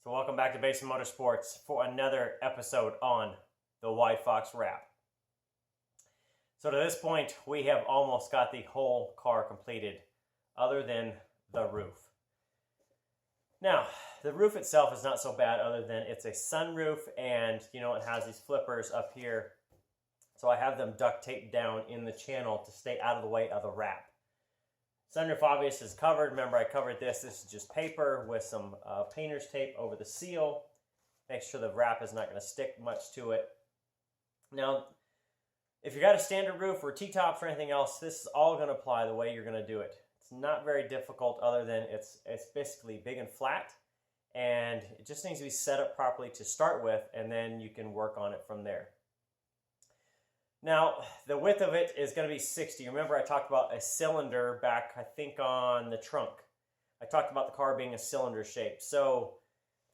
So welcome back to Basin Motorsports for another episode on the WideFox wrap. So to this point, we have almost got the whole car completed, other than the roof. Now, the roof itself is not so bad, other than it's a sunroof, and you know it has these flippers up here. So I have them duct taped down in the channel to stay out of the way of the wrap. Sunroof obviously is covered. Remember, I covered this. This is just paper with some painter's tape over the seal. Make sure the wrap is not going to stick much to it. Now, if you got a standard roof or T-tops or anything else, this is all going to apply the way you're going to do it. It's not very difficult, other than it's basically big and flat, and it just needs to be set up properly to start with, and then you can work on it from there. Now, the width of it is going to be 60. Remember, I talked about a cylinder back, I think, on the trunk. I talked about the car being a cylinder shape. So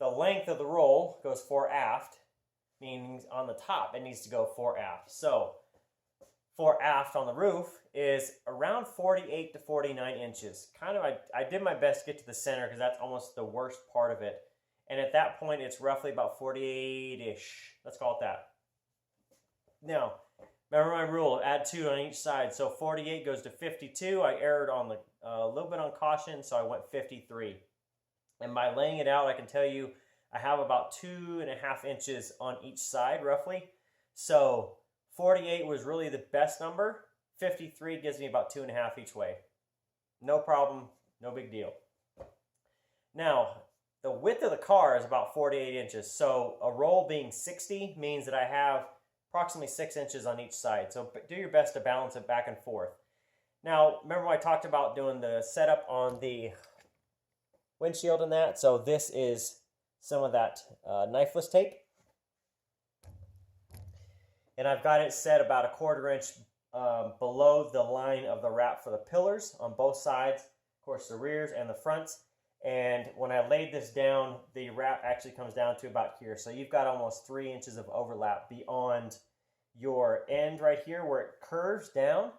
the length of the roll goes fore aft, meaning on the top it needs to go fore aft. So fore aft on the roof is around 48 to 49 inches. I did my best to get to the center because that's almost the worst part of it. And at that point, it's roughly about 48-ish. Let's call it that. Now, remember my rule, add 2 on each side. So 48 goes to 52. I erred on a little bit on caution, so I went 53. And by laying it out, I can tell you I have about 2.5 inches on each side, roughly. So 48 was really the best number. 53 gives me about 2.5 each way. No problem, no big deal. Now, the width of the car is about 48 inches. So a roll being 60 means that I have approximately 6 inches on each side. So do your best to balance it back and forth. Now, remember when I talked about doing the setup on the windshield and that? So this is some of that knifeless tape. And I've got it set about 1/4 inch below the line of the wrap for the pillars on both sides. Of course, the rears and the fronts. And when I laid this down, the wrap actually comes down to about here. So you've got almost 3 inches of overlap beyond your end right here where it curves down,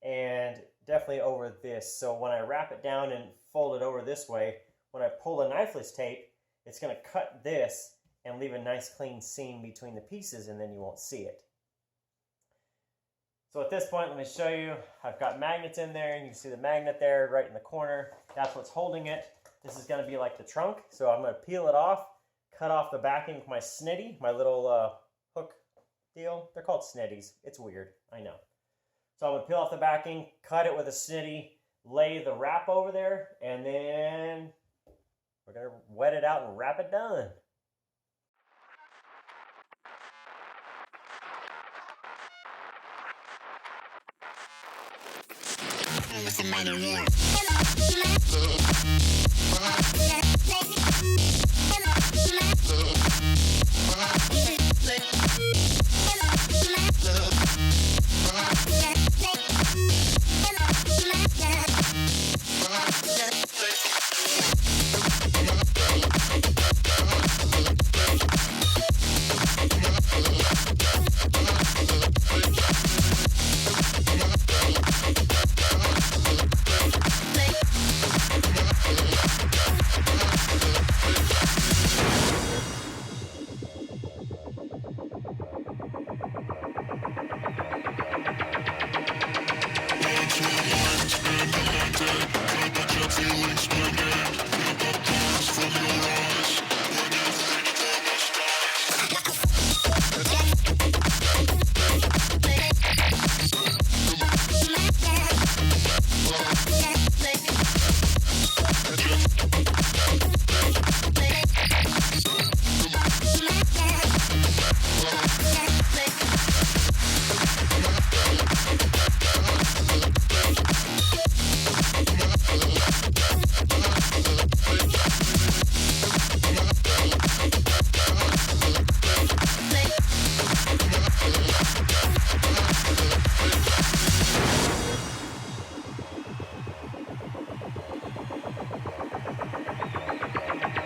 and definitely over this. So when I wrap it down and fold it over this way, when I pull the knifeless tape, it's going to cut this and leave a nice clean seam between the pieces, and then you won't see it. So at this point, let me show you. I've got magnets in there, and you can see the magnet there right in the corner. That's what's holding it. This is going to be like the trunk, so I'm going to peel it off, cut off the backing with my snitty, my little hook deal. They're called snitties. It's weird, I know. So I'm going to peel off the backing, cut it with a snitty, lay the wrap over there, and then we're going to wet it out and wrap it done.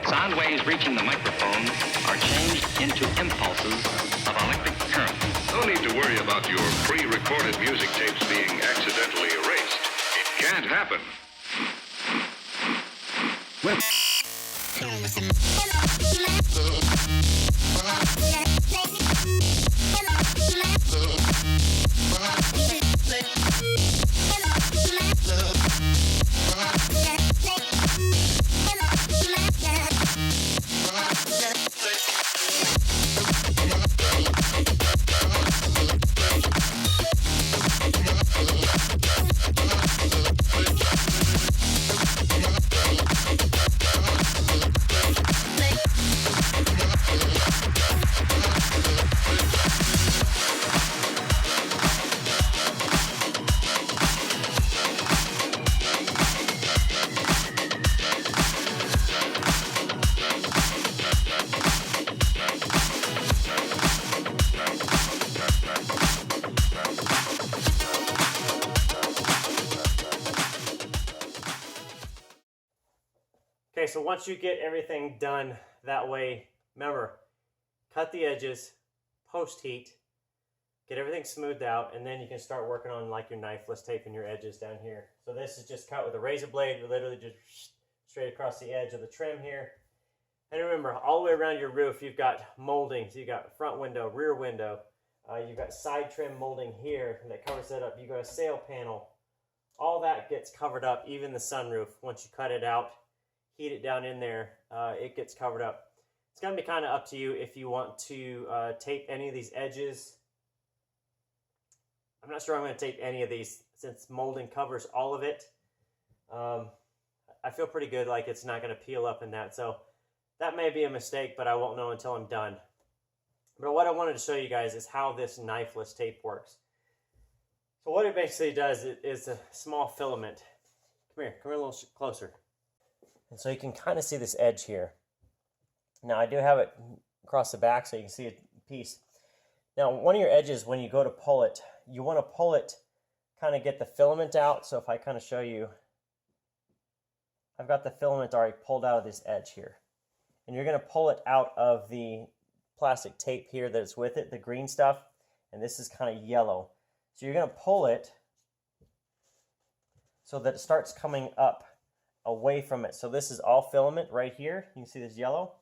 Sound waves reaching the microphone are changed into impulses of electric current. No need to worry about your pre-recorded music tapes being accidentally erased. It can't happen. Well. Okay, so once you get everything done that way, remember, cut the edges, post heat, get everything smoothed out, and then you can start working on like your knifeless taping your edges down here. So this is just cut with a razor blade, literally just straight across the edge of the trim here. And remember, all the way around your roof, you've got moldings. You've got front window, rear window. You've got side trim molding here that covers it up. You've got a sail panel. All that gets covered up, even the sunroof. Once you cut it out, heat it down in there, it gets covered up. It's going to be kind of up to you if you want to tape any of these edges. I'm not sure I'm going to tape any of these since molding covers all of it. I feel pretty good like it's not going to peel up in that. So that may be a mistake, but I won't know until I'm done. But what I wanted to show you guys is how this knifeless tape works. So what it basically does is a small filament. Come here a little closer. And so you can kind of see this edge here. Now I do have it across the back so you can see a piece. Now one of your edges, when you go to pull it, you want to pull it, kind of get the filament out. So if I kind of show you, I've got the filament already pulled out of this edge here. And you're going to pull it out of the plastic tape here that is with it, the green stuff, and this is kind of yellow. So you're going to pull it so that it starts coming up away from it. So this is all filament right here. You can see this yellow.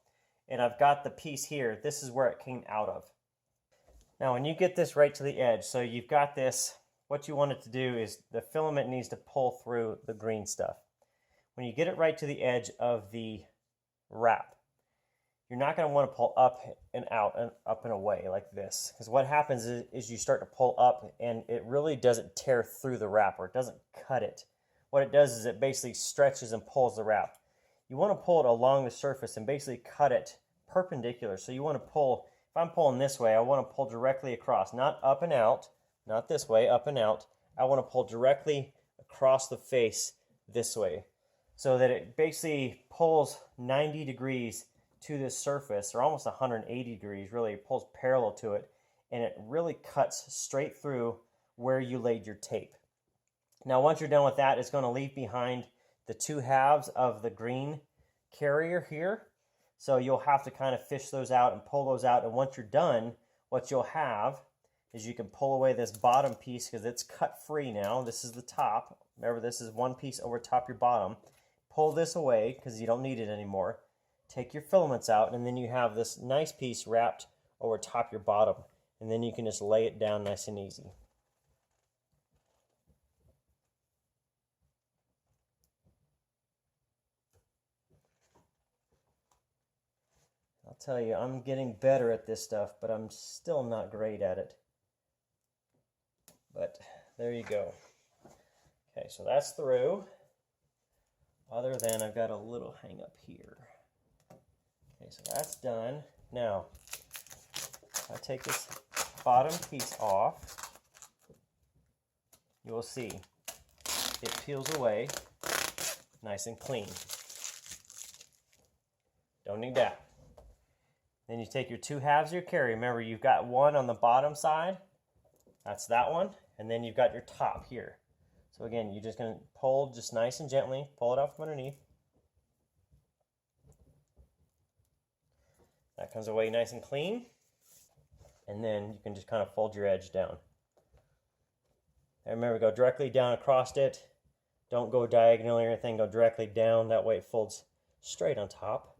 And I've got the piece here. This is where it came out of. Now when you get this right to the edge, so you've got this, what you want it to do is the filament needs to pull through the green stuff. When you get it right to the edge of the wrap, you're not going to want to pull up and out and up and away like this. Because what happens is you start to pull up and it really doesn't tear through the wrap, or it doesn't cut it. What it does is it basically stretches and pulls the wrap. You want to pull it along the surface and basically cut it perpendicular. So you want to pull, if I'm pulling this way, I want to pull directly across, not up and out, not this way, up and out. I want to pull directly across the face this way so that it basically pulls 90 degrees to this surface, or almost 180 degrees, really. It pulls parallel to it, and it really cuts straight through where you laid your tape. Now once you're done with that, it's going to leave behind the two halves of the green carrier here. So you'll have to kind of fish those out and pull those out, and once you're done, what you'll have is you can pull away this bottom piece because it's cut free now. This is the top. Remember, this is one piece over top your bottom. Pull this away because you don't need it anymore. Take your filaments out, and then you have this nice piece wrapped over top your bottom, and then you can just lay it down nice and easy. I'll tell you, I'm getting better at this stuff, but I'm still not great at it. But there you go. Okay, so that's through. Other than I've got a little hang up here. Okay, so that's done. Now, I take this bottom piece off. You will see it peels away nice and clean. Don't need that. Then you take your two halves of your carrier. Remember, you've got one on the bottom side. That's that one. And then you've got your top here. So again, you're just going to pull just nice and gently. Pull it out from underneath. That comes away nice and clean. And then you can just kind of fold your edge down. And remember, go directly down across it. Don't go diagonally or anything. Go directly down. That way it folds straight on top.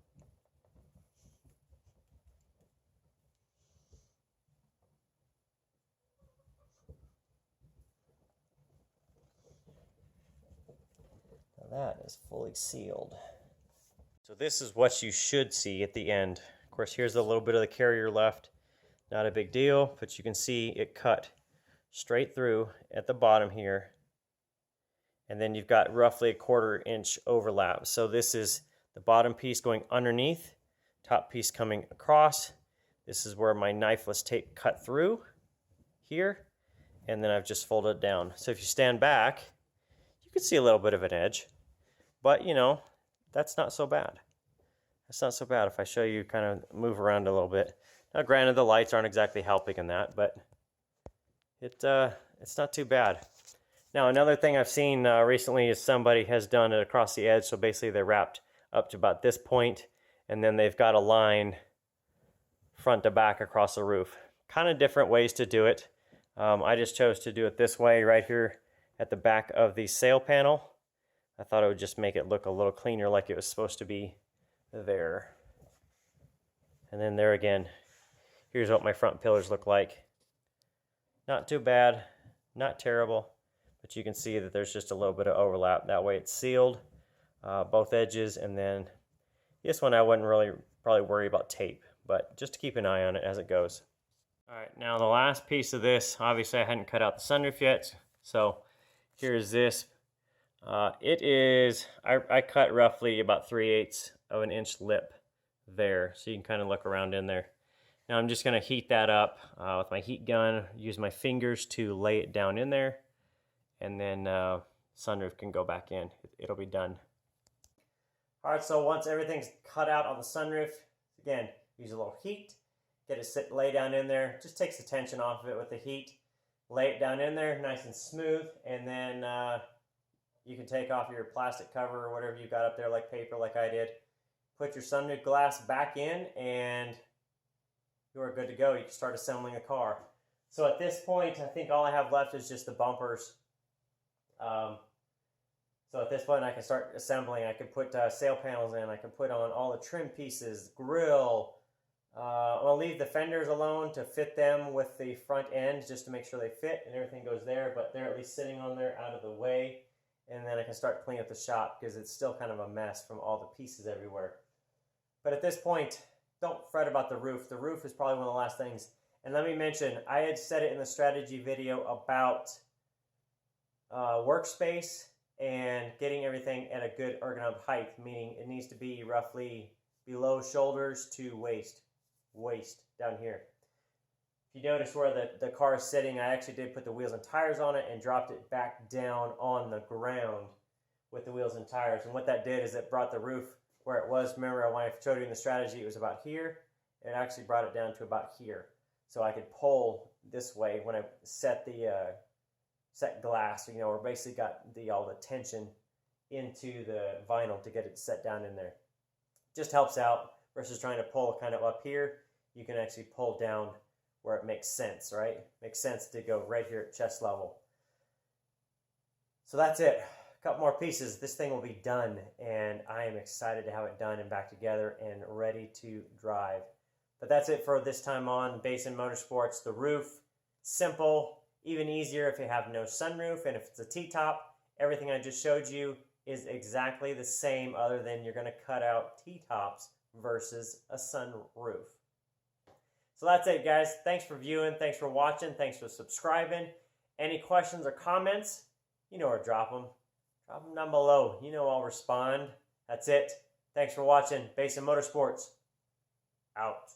That is fully sealed. So this is what you should see at the end. Of course, here's a little bit of the carrier left. Not a big deal, but you can see it cut straight through at the bottom here. And then you've got roughly a 1/4 inch overlap. So this is the bottom piece going underneath, top piece coming across. This is where my knifeless tape cut through here. And then I've just folded it down. So if you stand back, you can see a little bit of an edge. But, you know, that's not so bad. That's not so bad if I show you kind of move around a little bit. Now, granted, the lights aren't exactly helping in that, but it's not too bad. Now, another thing I've seen recently is somebody has done it across the edge. So basically, they wrapped up to about this point, and then they've got a line front to back across the roof. Kind of different ways to do it. I just chose to do it this way right here at the back of the sail panel. I thought it would just make it look a little cleaner, like it was supposed to be there. And then there again, here's what my front pillars look like. Not too bad, not terrible, but you can see that there's just a little bit of overlap. That way it's sealed, both edges, and then this one I wouldn't really probably worry about tape, but just to keep an eye on it as it goes. All right, now the last piece of this, obviously I hadn't cut out the sunroof yet, so here's this. It is, I cut roughly about 3/8 of an inch lip there, so you can kind of look around in there. Now I'm just going to heat that up with my heat gun, use my fingers to lay it down in there, and then sunroof can go back in. It'll be done. All right, so once everything's cut out on the sunroof, again, use a little heat, get it lay down in there. Just takes the tension off of it with the heat. Lay it down in there, nice and smooth, and then you can take off your plastic cover or whatever you got up there, like paper, like I did. Put your sunroof glass back in, and you are good to go. You can start assembling the car. So at this point, I think all I have left is just the bumpers. So at this point, I can start assembling. I can put sail panels in. I can put on all the trim pieces, grill. I'll leave the fenders alone to fit them with the front end, just to make sure they fit and everything goes there, but they're at least sitting on there out of the way. And then I can start cleaning up the shop because it's still kind of a mess from all the pieces everywhere. But at this point, don't fret about the roof. The roof is probably one of the last things. And let me mention, I had said it in the strategy video about workspace and getting everything at a good ergonomic height, meaning it needs to be roughly below shoulders to waist down here. If you notice where the car is sitting, I actually did put the wheels and tires on it and dropped it back down on the ground with the wheels and tires. And what that did is it brought the roof where it was. Remember when I showed you in the strategy, it was about here. It actually brought it down to about here. So I could pull this way when I set the set glass, you know, or basically got all the tension into the vinyl to get it set down in there. Just helps out versus trying to pull kind of up here. You can actually pull down where it makes sense, right? Makes sense to go right here at chest level. So that's it. A couple more pieces. This thing will be done, and I am excited to have it done and back together and ready to drive. But that's it for this time on Basin Motorsports. The roof, simple, even easier if you have no sunroof, and if it's a T-top, everything I just showed you is exactly the same, other than you're going to cut out T-tops versus a sunroof. So that's it, guys. Thanks for viewing. Thanks for watching. Thanks for subscribing. Any questions or comments, you know where to drop them. Drop them down below. You know I'll respond. That's it. Thanks for watching. Basin Motorsports, out.